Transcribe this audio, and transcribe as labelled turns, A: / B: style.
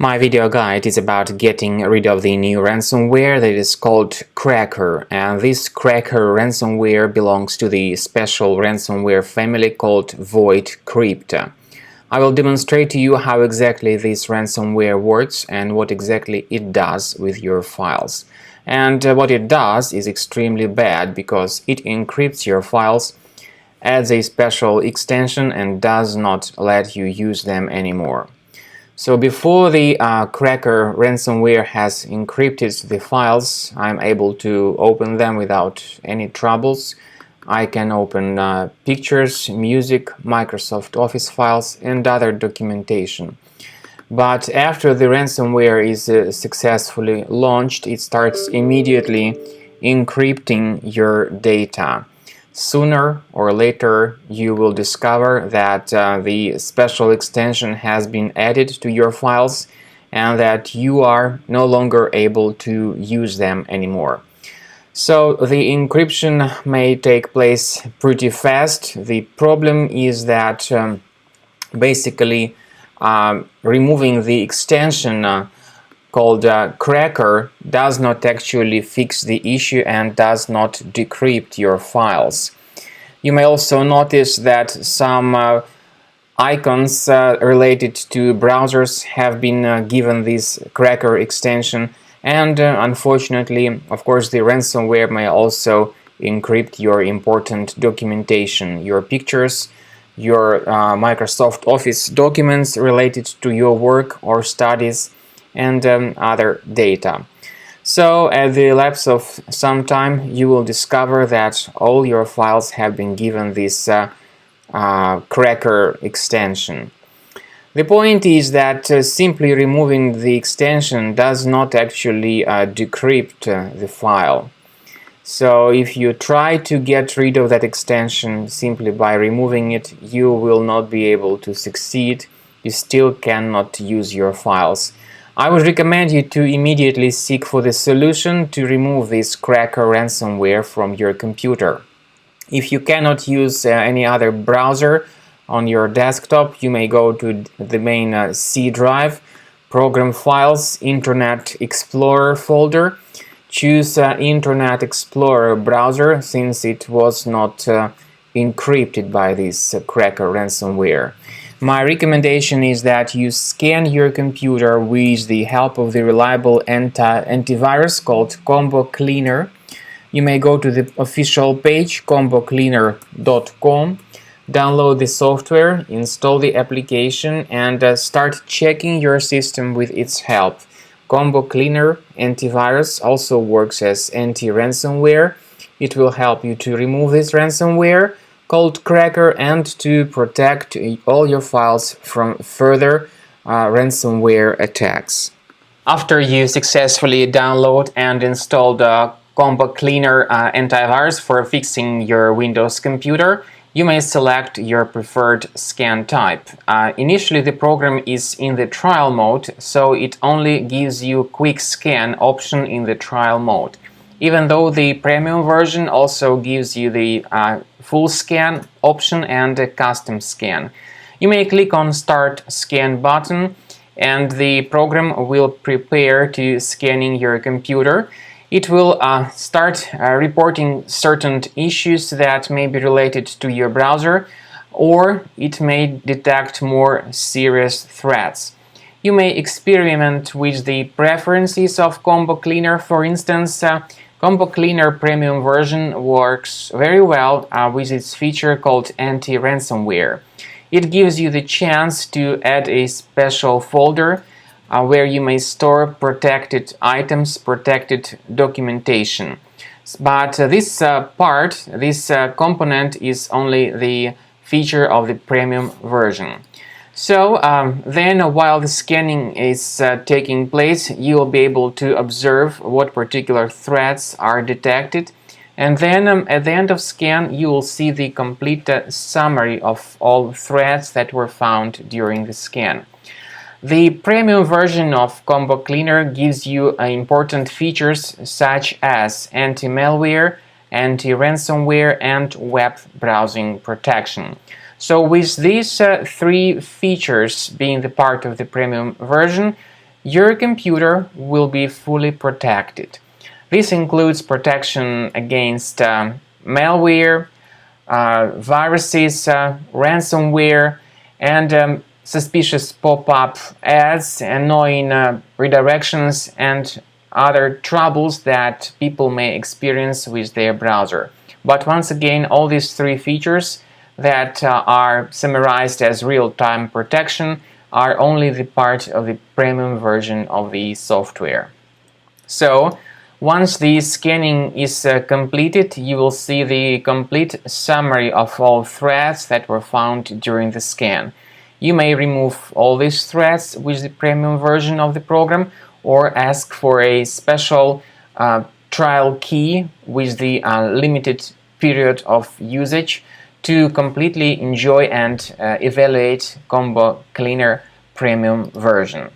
A: My video guide is about getting rid of the new ransomware that is called Cracker, and this Cracker ransomware belongs to the special ransomware family called Void Crypt. I will demonstrate to you how exactly this ransomware works and what exactly it does with your files. And what it does is extremely bad because it encrypts your files, adds a special extension, and does not let you use them anymore. So before the Cracker ransomware has encrypted the files, I'm able to open them without any troubles. I can open pictures, music, Microsoft Office files, and other documentation. But after the ransomware is successfully launched, it starts immediately encrypting your data. Sooner or later, you will discover that the special extension has been added to your files and that you are no longer able to use them anymore. So the encryption may take place pretty fast. The problem is that basically removing the extension called Cracker does not actually fix the issue and does not decrypt your files. You may also notice that some icons related to browsers have been given this Cracker extension, and unfortunately, of course, the ransomware may also encrypt your important documentation, your pictures, your Microsoft Office documents related to your work or studies, and other data. So at the lapse of some time, you will discover that all your files have been given this Cracker extension. The point is that simply removing the extension does not actually decrypt the file. So if you try to get rid of that extension simply by removing it, you will not be able to succeed. You still cannot use your files. I would recommend you to immediately seek for the solution to remove this Cracker ransomware from your computer. If you cannot use any other browser on your desktop, you may go to the main C drive, Program Files, Internet Explorer folder. Choose Internet Explorer browser since it was not encrypted by this Cracker ransomware. My recommendation is that you scan your computer with the help of the reliable antivirus called Combo Cleaner. You may go to the official page combocleaner.com, download the software, install the application, and start checking your system with its help. Combo Cleaner antivirus also works as anti-ransomware. It will help you to remove this ransomware called Cracker and to protect all your files from further ransomware attacks. After you successfully download and install the Combo Cleaner antivirus for fixing your Windows computer, you may select your preferred scan type. Initially, the program is in the trial mode, so it only gives you quick scan option in the trial mode. Even though the premium version also gives you the full scan option and a custom scan. You may click on Start Scan button and the program will prepare to scanning your computer. It will start reporting certain issues that may be related to your browser, or it may detect more serious threats. You may experiment with the preferences of Combo Cleaner. For instance, Combo Cleaner Premium version works very well with its feature called Anti-Ransomware. It gives you the chance to add a special folder where you may store protected items, protected documentation. But this component is only the feature of the premium version. So then while the scanning is taking place, you will be able to observe what particular threats are detected, and then at the end of scan you will see the complete summary of all threats that were found during the scan. The premium version of Combo Cleaner gives you important features such as anti-malware, anti-ransomware, and web browsing protection. So with these three features being the part of the premium version, your computer will be fully protected. This includes protection against malware, viruses, ransomware, and suspicious pop-up ads, annoying redirections, and other troubles that people may experience with their browser. But once again, all these three features that are summarized as real-time protection are only the part of the premium version of the software. So, once the scanning is completed, you will see the complete summary of all threats that were found during the scan. You may remove all these threats with the premium version of the program, or ask for a special trial key with the limited period of usage to completely enjoy and evaluate Combo Cleaner premium version.